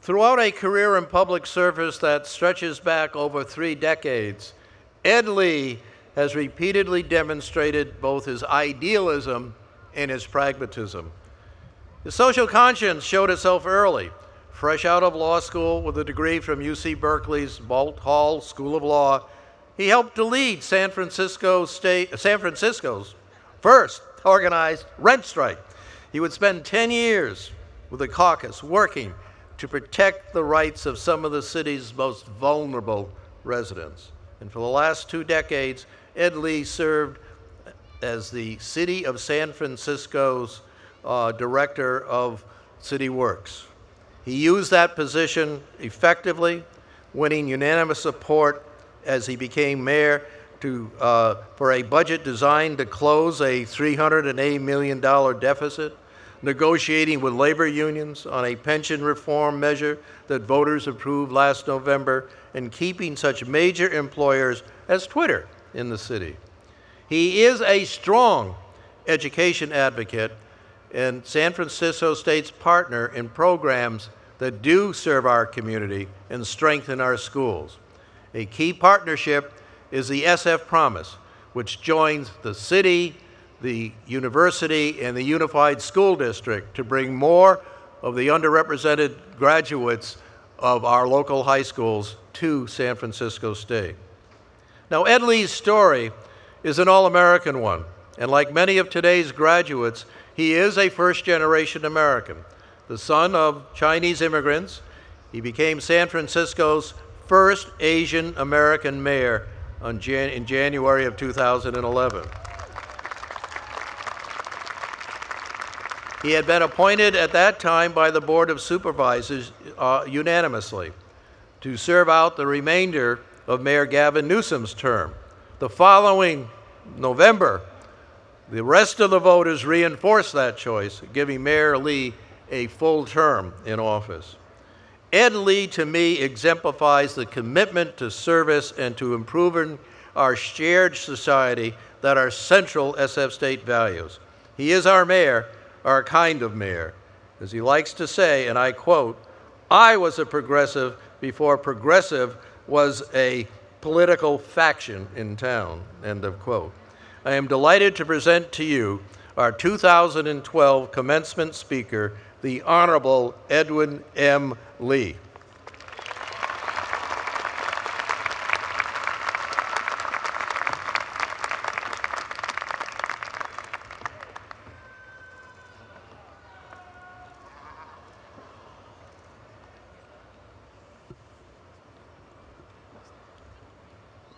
Throughout a career in public service that stretches back over 3 decades, Ed Lee has repeatedly demonstrated both his idealism and his pragmatism. His social conscience showed itself early. Fresh out of law school with a degree from UC Berkeley's Boalt Hall School of Law, he helped to lead San Francisco's first organized rent strike. He would spend 10 years with the caucus working to protect the rights of some of the city's most vulnerable residents. And for the last 2 decades, Ed Lee served as the City of San Francisco's Director of City Works. He used that position effectively, winning unanimous support as he became mayor for a budget designed to close a $380 million deficit, negotiating with labor unions on a pension reform measure that voters approved last November, and keeping such major employers as Twitter in the city. He is a strong education advocate and San Francisco State's partner in programs that do serve our community and strengthen our schools. A key partnership is the SF Promise, which joins the city, the university, and the Unified School District to bring more of the underrepresented graduates of our local high schools to San Francisco State. Now, Ed Lee's story is an all-American one, and like many of today's graduates, he is a first-generation American. The son of Chinese immigrants, he became San Francisco's first Asian American mayor in January of 2011. He had been appointed at that time by the Board of Supervisors unanimously to serve out the remainder of Mayor Gavin Newsom's term. The following November, the rest of the voters reinforced that choice, giving Mayor Lee a full term in office. Ed Lee, to me, exemplifies the commitment to service and to improving our shared society that are central SF State values. He is our mayor, our kind of mayor. As he likes to say, and I quote, "I was a progressive before progressive was a political faction in town," end of quote. I am delighted to present to you our 2012 commencement speaker, the Honorable Edwin M. Lee.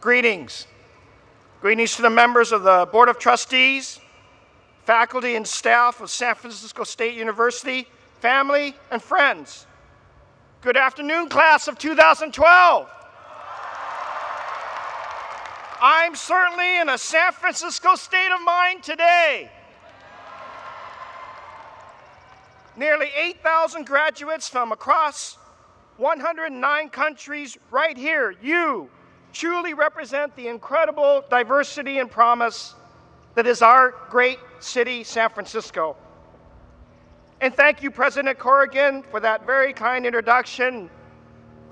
Greetings. Greetings to the members of the Board of Trustees, faculty and staff of San Francisco State University, family and friends. Good afternoon, class of 2012. I'm certainly in a San Francisco state of mind today. Nearly 8,000 graduates from across 109 countries right here, you truly represent the incredible diversity and promise that is our great city, San Francisco. And thank you, President Corrigan, for that very kind introduction.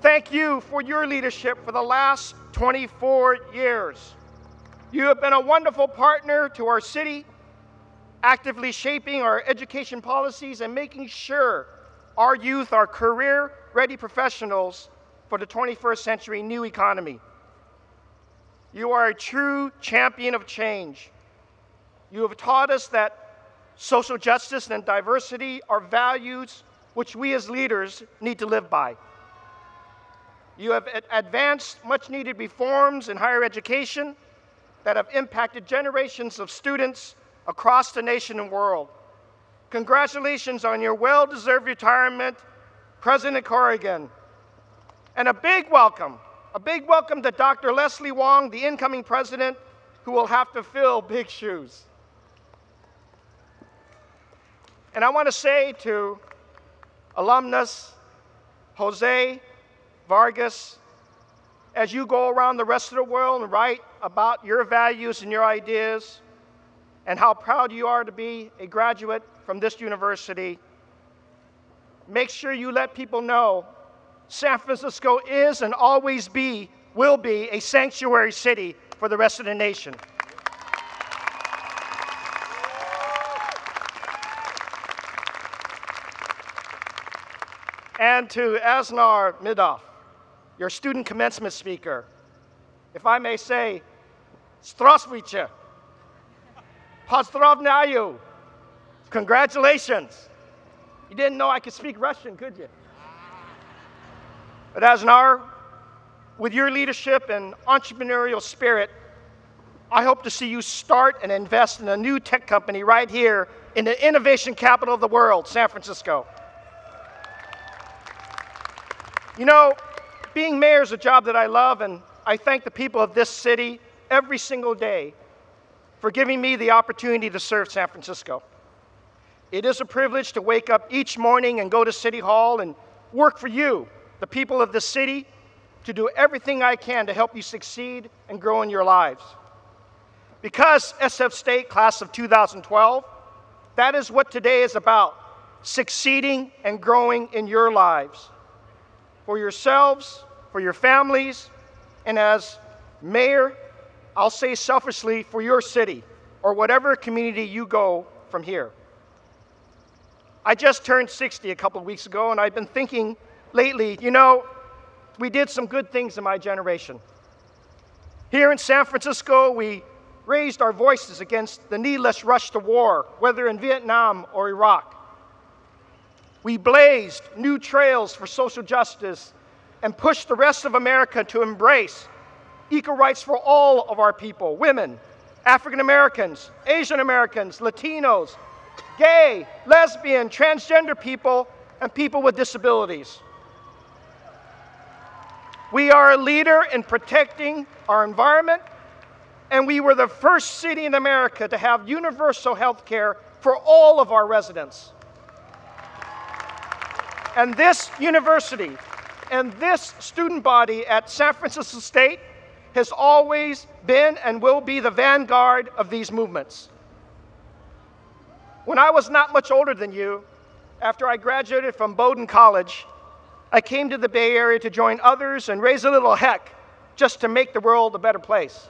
Thank you for your leadership for the last 24 years. You have been a wonderful partner to our city, actively shaping our education policies and making sure our youth are career-ready professionals for the 21st century new economy. You are a true champion of change. You have taught us that social justice and diversity are values which we as leaders need to live by. You have advanced much-needed reforms in higher education that have impacted generations of students across the nation and world. Congratulations on your well-deserved retirement, President Corrigan. And a big welcome to Dr. Leslie Wong, the incoming president, who will have to fill big shoes. And I want to say to alumnus Jose Vargas, as you go around the rest of the world and write about your values and your ideas and how proud you are to be a graduate from this university, make sure you let people know San Francisco is and always will be a sanctuary city for the rest of the nation. And to Asnar Midov, your student commencement speaker, if I may say, Здравствуйте, Поздравляю, congratulations. You didn't know I could speak Russian, could you? But Asnar, with your leadership and entrepreneurial spirit, I hope to see you start and invest in a new tech company right here in the innovation capital of the world, San Francisco. You know, being mayor is a job that I love, and I thank the people of this city every single day for giving me the opportunity to serve San Francisco. It is a privilege to wake up each morning and go to City Hall and work for you, the people of this city, to do everything I can to help you succeed and grow in your lives. Because SF State Class of 2012, that is what today is about, succeeding and growing in your lives. For yourselves, for your families, and as mayor, I'll say selfishly, for your city, or whatever community you go from here. I just turned 60 a couple of weeks ago, and I've been thinking lately, you know, we did some good things in my generation. Here in San Francisco, we raised our voices against the needless rush to war, whether in Vietnam or Iraq. We blazed new trails for social justice and pushed the rest of America to embrace equal rights for all of our people, women, African Americans, Asian Americans, Latinos, gay, lesbian, transgender people, and people with disabilities. We are a leader in protecting our environment, and we were the first city in America to have universal health care for all of our residents. And this university and this student body at San Francisco State has always been and will be the vanguard of these movements. When I was not much older than you, after I graduated from Bowdoin College, I came to the Bay Area to join others and raise a little heck just to make the world a better place.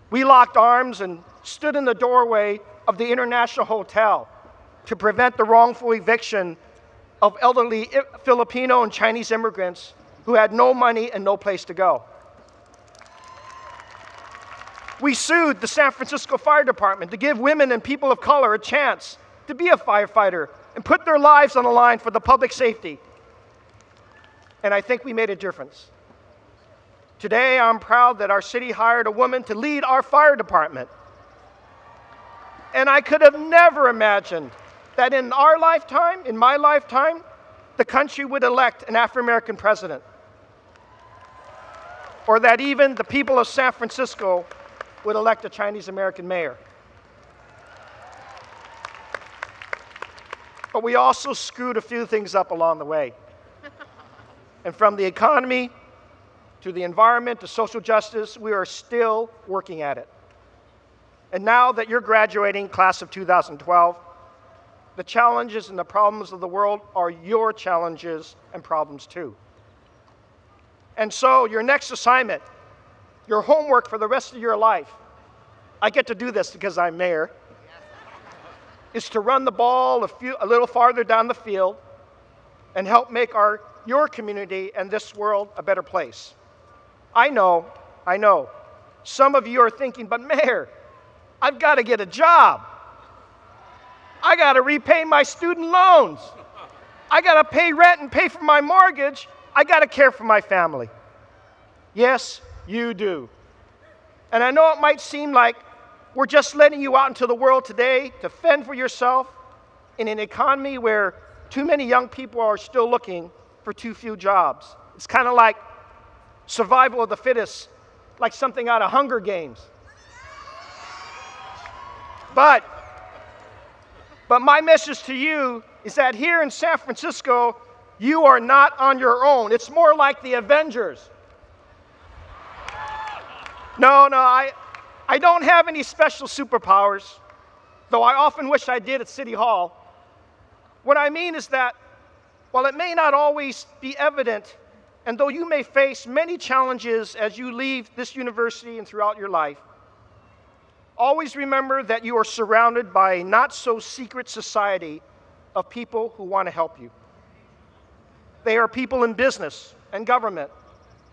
We locked arms and stood in the doorway of the International Hotel to prevent the wrongful eviction of elderly Filipino and Chinese immigrants who had no money and no place to go. We sued the San Francisco Fire Department to give women and people of color a chance to be a firefighter and put their lives on the line for the public safety. And I think we made a difference. Today, I'm proud that our city hired a woman to lead our fire department. And I could have never imagined that in our lifetime, in my lifetime, the country would elect an African-American president. Or that even the people of San Francisco would elect a Chinese-American mayor. But we also screwed a few things up along the way. And from the economy to the environment to social justice, we are still working at it. And now that you're graduating, class of 2012, the challenges and the problems of the world are your challenges and problems too. And so your next assignment, your homework for the rest of your life, I get to do this because I'm mayor, is to run the ball a little farther down the field and help make your community and this world a better place. I know, some of you are thinking, but Mayor, I've got to get a job. I got to repay my student loans. I got to pay rent and pay for my mortgage. I got to care for my family. Yes, you do. And I know it might seem like we're just letting you out into the world today to fend for yourself in an economy where too many young people are still looking for too few jobs. It's kind of like survival of the fittest, like something out of Hunger Games. But my message to you is that here in San Francisco, you are not on your own. It's more like the Avengers. No, I don't have any special superpowers, though I often wish I did at City Hall. What I mean is that While it may not always be evident, and though you may face many challenges as you leave this university and throughout your life, always remember that you are surrounded by a not-so-secret society of people who want to help you. They are people in business and government,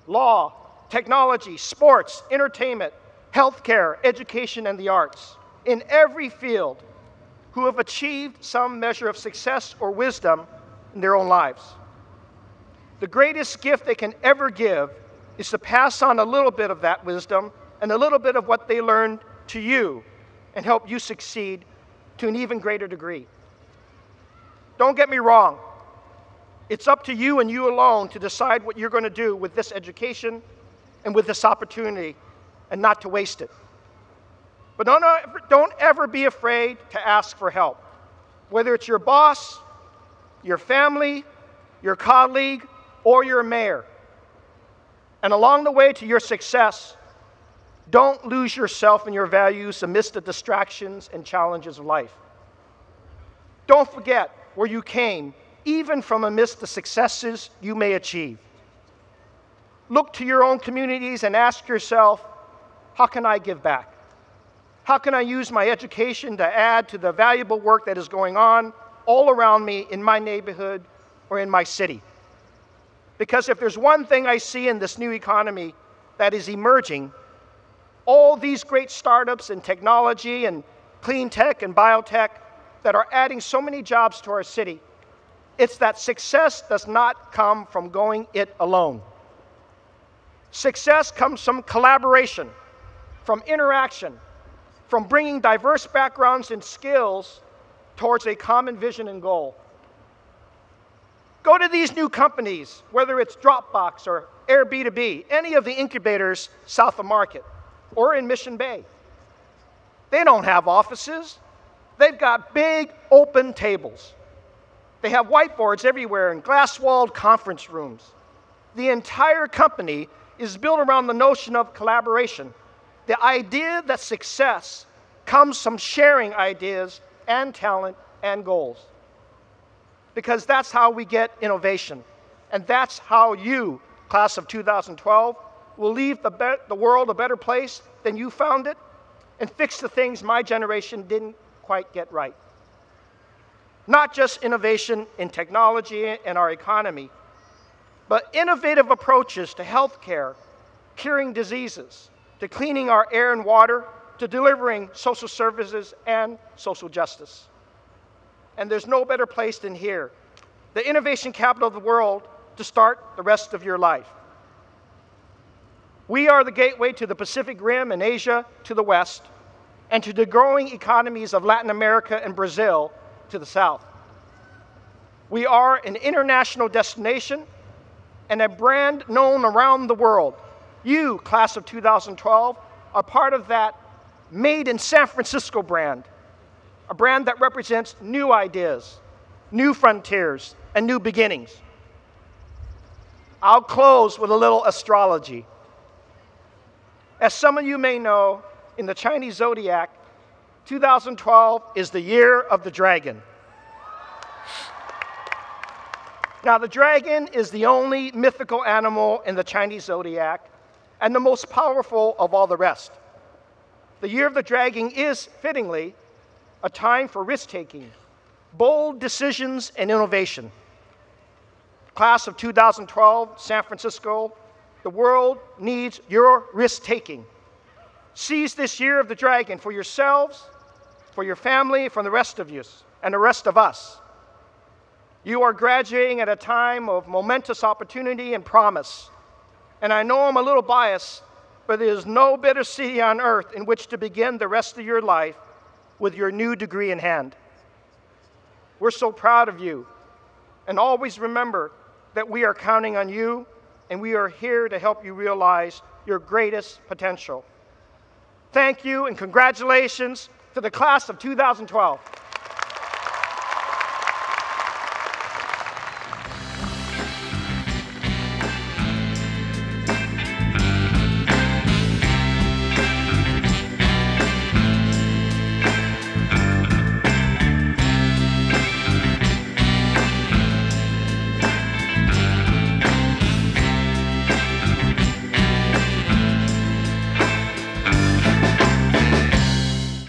law, technology, sports, entertainment, healthcare, education, and the arts, in every field, who have achieved some measure of success or wisdom in their own lives. The greatest gift they can ever give is to pass on a little bit of that wisdom and a little bit of what they learned to you and help you succeed to an even greater degree. Don't get me wrong. It's up to you and you alone to decide what you're going to do with this education and with this opportunity, and not to waste it. But don't ever be afraid to ask for help, whether it's your boss, your family, your colleague, or your mayor. And along the way to your success, don't lose yourself and your values amidst the distractions and challenges of life. Don't forget where you came, even from amidst the successes you may achieve. Look to your own communities and ask yourself, how can I give back? How can I use my education to add to the valuable work that is going on all around me in my neighborhood or in my city? Because if there's one thing I see in this new economy that is emerging, all these great startups in technology and clean tech and biotech that are adding so many jobs to our city, it's that success does not come from going it alone. Success comes from collaboration, from interaction, from bringing diverse backgrounds and skills towards a common vision and goal. Go to these new companies, whether it's Dropbox or Airbnb, any of the incubators south of Market, or in Mission Bay. They don't have offices. They've got big open tables. They have whiteboards everywhere and glass-walled conference rooms. The entire company is built around the notion of collaboration, the idea that success comes from sharing ideas and talent and goals. Because that's how we get innovation. And that's how you, class of 2012, will leave the world a better place than you found it and fix the things my generation didn't quite get right. Not just innovation in technology and our economy, but innovative approaches to healthcare, curing diseases, to cleaning our air and water, to delivering social services and social justice. And there's no better place than here, the innovation capital of the world, to start the rest of your life. We are the gateway to the Pacific Rim and Asia to the west, and to the growing economies of Latin America and Brazil to the south. We are an international destination and a brand known around the world. You, class of 2012, are part of that Made in San Francisco brand, a brand that represents new ideas, new frontiers, and new beginnings. I'll close with a little astrology. As some of you may know, in the Chinese zodiac, 2012 is the year of the dragon. Now, the dragon is the only mythical animal in the Chinese zodiac and the most powerful of all the rest. The year of the dragon is, fittingly, a time for risk-taking, bold decisions, and innovation. Class of 2012, San Francisco, the world needs your risk-taking. Seize this year of the dragon for yourselves, for your family, for the rest of you, and the rest of us. You are graduating at a time of momentous opportunity and promise. And I know I'm a little biased, but there is no better city on earth in which to begin the rest of your life with your new degree in hand. We're so proud of you. And always remember that we are counting on you, and we are here to help you realize your greatest potential. Thank you, and congratulations to the class of 2012.